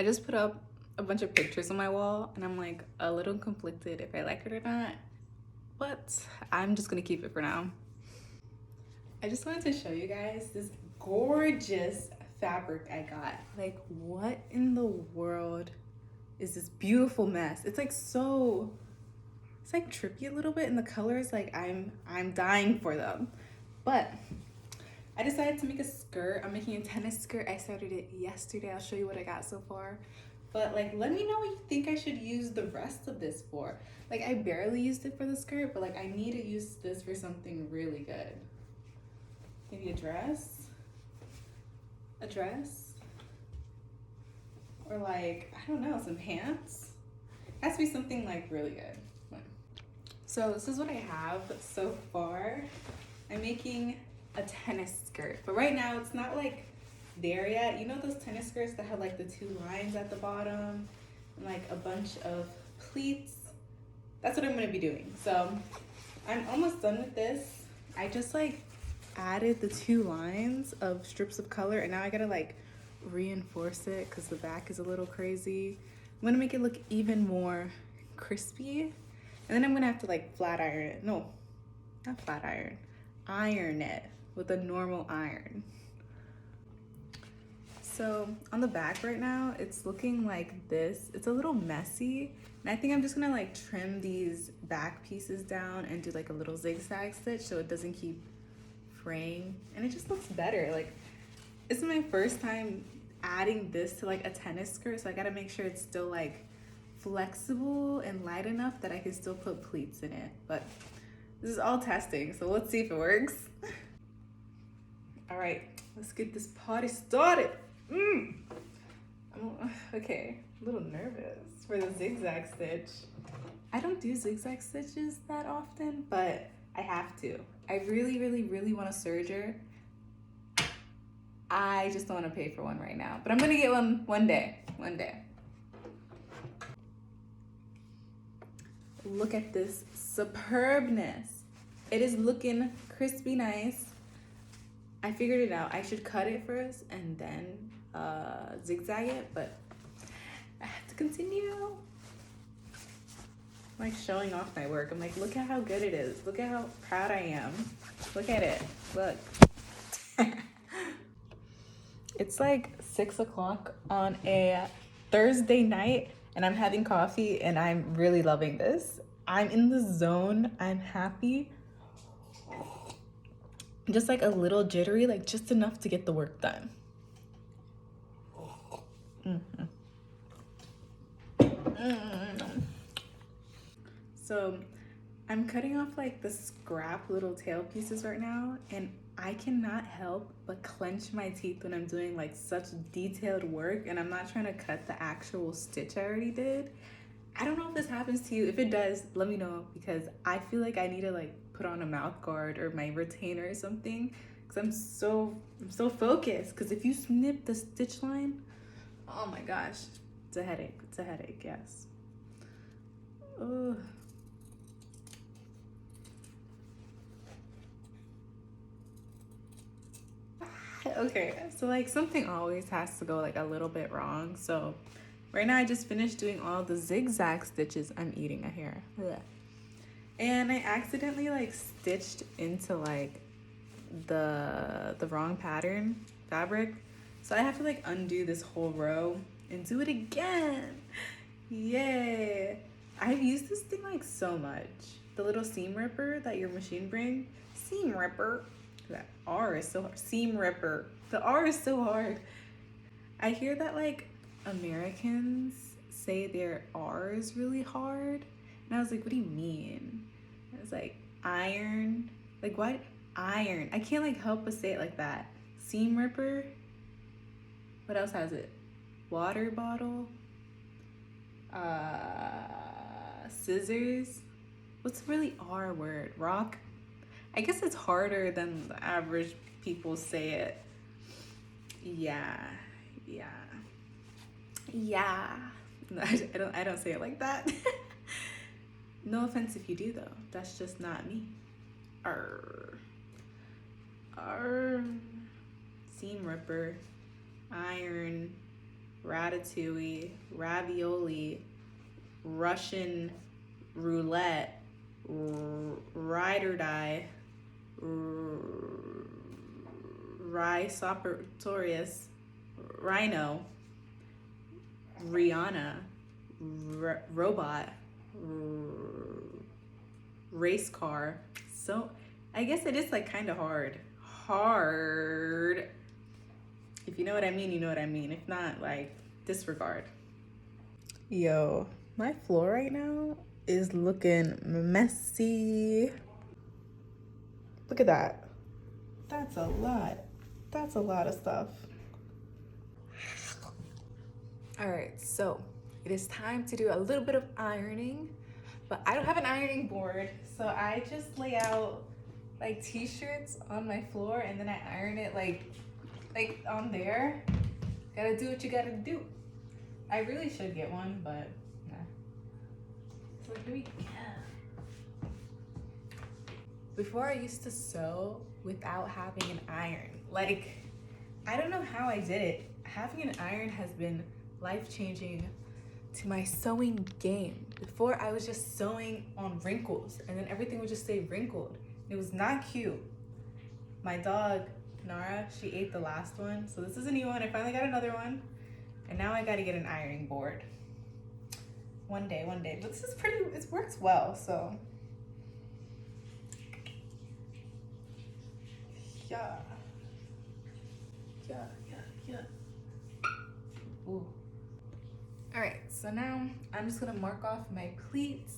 I just put up a bunch of pictures on my wall and I'm like a little conflicted if I like it or not, but I'm just gonna keep it for now. I just wanted to show you guys this gorgeous fabric I got. Like, what in the world is this beautiful mess? It's like so, it's like trippy a little bit, and the colors, like I'm dying for them. But I decided to make a skirt. I'm making a tennis skirt. I started it yesterday. I'll show you what I got so far. But like, let me know what you think I should use the rest of this for. Like, I barely used it for the skirt, but like I need to use this for something really good. Maybe a dress? A dress? Or like, I don't know, some pants? It has to be something like really good. So this is what I have so far. I'm making a tennis skirt, but right now it's not like there yet. You know those tennis skirts that have like the two lines at the bottom and like a bunch of pleats? That's what I'm gonna be doing. So I'm almost done with this. I just like added the two lines of strips of color, and now I gotta like reinforce it because the back is a little crazy. I'm gonna make it look even more crispy, and then I'm gonna have to like flat iron it. No, not flat iron it with a normal iron. So on the back right now, it's looking like this. It's a little messy, and I think I'm just gonna like trim these back pieces down and do like a little zigzag stitch so it doesn't keep fraying, and it just looks better. Like, this is my first time adding this to like a tennis skirt, so I gotta make sure it's still like flexible and light enough that I can still put pleats in it. But this is all testing, so let's see if it works. All right, let's get this party started. Okay, a little nervous for the zigzag stitch. I don't do zigzag stitches that often, but I have to. I really, really, really want a serger. I just don't want to pay for one right now, but I'm gonna get one day. Look at this superbness. It is looking crispy nice. I figured it out. I should cut it first and then zigzag it, but I have to continue. I'm like showing off my work. I'm like, look at how good it is. Look at how proud I am. Look at it. Look. It's like 6 o'clock on a Thursday night, and I'm having coffee, and I'm really loving this. I'm in the zone. I'm happy. Just like a little jittery, like just enough to get the work done. So I'm cutting off like the scrap little tail pieces right now, and I cannot help but clench my teeth when I'm doing like such detailed work and I'm not trying to cut the actual stitch I already did. I don't know if this happens to you. If it does, let me know, because I feel like I need to like put on a mouth guard or my retainer or something, because I'm so focused. Because if you snip the stitch line, oh my gosh, it's a headache. It's a headache, yes. Ugh. Okay, so like something always has to go like a little bit wrong. So right now I just finished doing all the zigzag stitches. I'm eating a hair. Ugh. And I accidentally like stitched into like the wrong pattern fabric. So I have to like undo this whole row and do it again. Yay. I've used this thing like so much. The little seam ripper that your machine brings. Seam ripper. That R is so hard. Seam ripper. The R is so hard. I hear that like Americans say their R is really hard. And I was like, what do you mean? I was like, iron. Like, what? Iron. I can't like help but say it like that. Seam ripper. What else has it? Water bottle. Scissors. What's really R word? Rock. I guess it's harder than the average people say it. Yeah. No, I don't say it like that. No offense if you do though. That's just not me. Arr. Seam ripper. Iron. ratatouille, ravioli, Russian roulette, ride or die, Rhizoportorius, rhino, Rihanna, robot, race car. So I guess it is like kind of hard. If you know what I mean, you know what I mean. If not, like, disregard. Yo, my floor right now is looking messy. Look at that. That's a lot. That's a lot of stuff. All right, so it is time to do a little bit of ironing, but I don't have an ironing board, so I just lay out like t-shirts on my floor and then I iron it like on there. Gotta do what you gotta do. I really should get one, but nah. So here we go. Before I used to sew without having an iron. Like, I don't know how I did it. Having an iron has been life-changing to my sewing game. Before, I was just sewing on wrinkles and then everything would just stay wrinkled. It was not cute. My dog, Nara, she ate the last one. So this is a new one. I finally got another one. And now I gotta get an ironing board. One day. But this is pretty, it works well, so. Yeah. Ooh. All right, so now I'm just gonna mark off my pleats.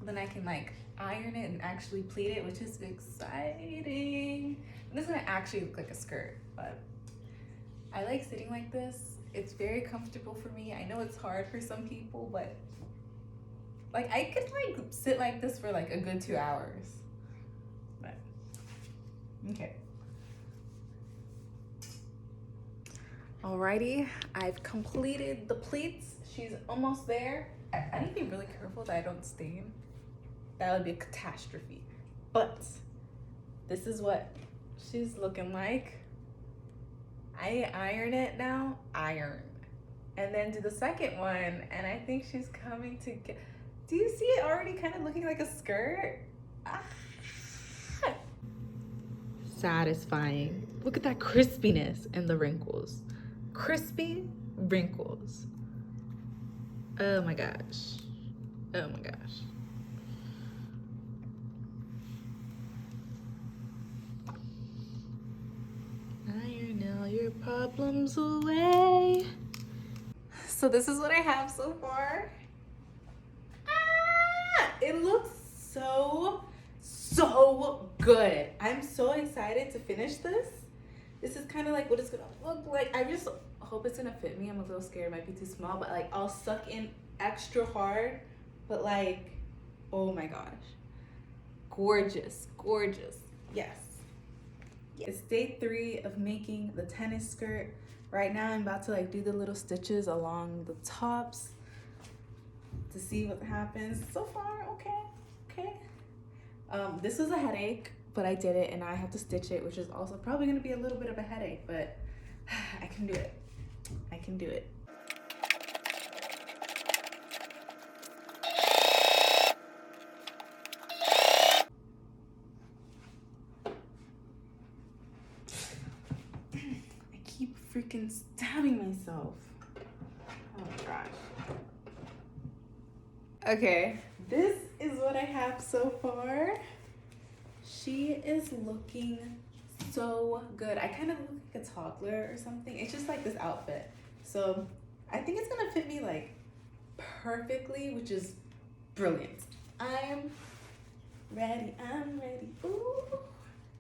Then I can like iron it and actually pleat it, which is exciting. This is gonna actually look like a skirt, but I like sitting like this. It's very comfortable for me. I know it's hard for some people, but like I could like sit like this for like a good 2 hours. But okay. Alrighty, I've completed the pleats. She's almost there. I need to be really careful that I don't stain. That would be a catastrophe. But this is what she's looking like. I iron it now, iron. And then do the second one, and I think she's coming to get, do you see it already kind of looking like a skirt? Ah. Satisfying. Look at that crispiness and the wrinkles. Crispy wrinkles. Oh my gosh. Oh my gosh. Iron all your problems away. So this is what I have so far. It looks so good. I'm so excited to finish this. This is kind of like what it's gonna look like. I just hope it's gonna fit me. I'm a little scared, it might be too small, but like I'll suck in extra hard, but like, oh my gosh. Gorgeous, gorgeous, yes. It's day 3 of making the tennis skirt. Right now I'm about to like do the little stitches along the tops to see what happens. So far, okay. This was a headache, but I did it and I have to stitch it, which is also probably gonna be a little bit of a headache, but I can do it. I can do it. I keep freaking stabbing myself. Oh gosh. Okay, this is what I have so far. She is looking so good. I kind of look like a toddler or something. It's just like this outfit. So I think it's gonna fit me like perfectly, which is brilliant. I'm ready. Ooh.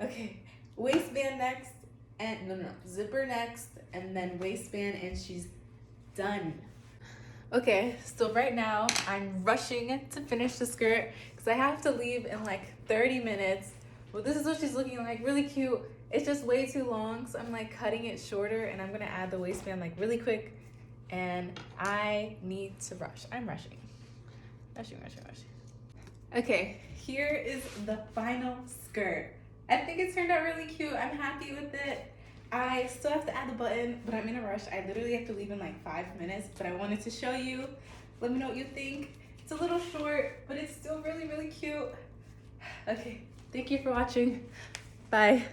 Okay, waistband next, and no, zipper next, and then waistband, and she's done. Okay, so right now I'm rushing to finish the skirt because I have to leave in like 30 minutes. Well, this is what she's looking like, really cute. It's just way too long, so I'm like cutting it shorter, and I'm gonna add the waistband like really quick, and I need to rush. I'm rushing. Okay, here is the final skirt. I think it turned out really cute. I'm happy with it. I still have to add the button, but I'm in a rush. I literally have to leave in like 5 minutes, but I wanted to show you. Let me know what you think. It's a little short, but it's still really, really cute. Okay, thank you for watching. Bye.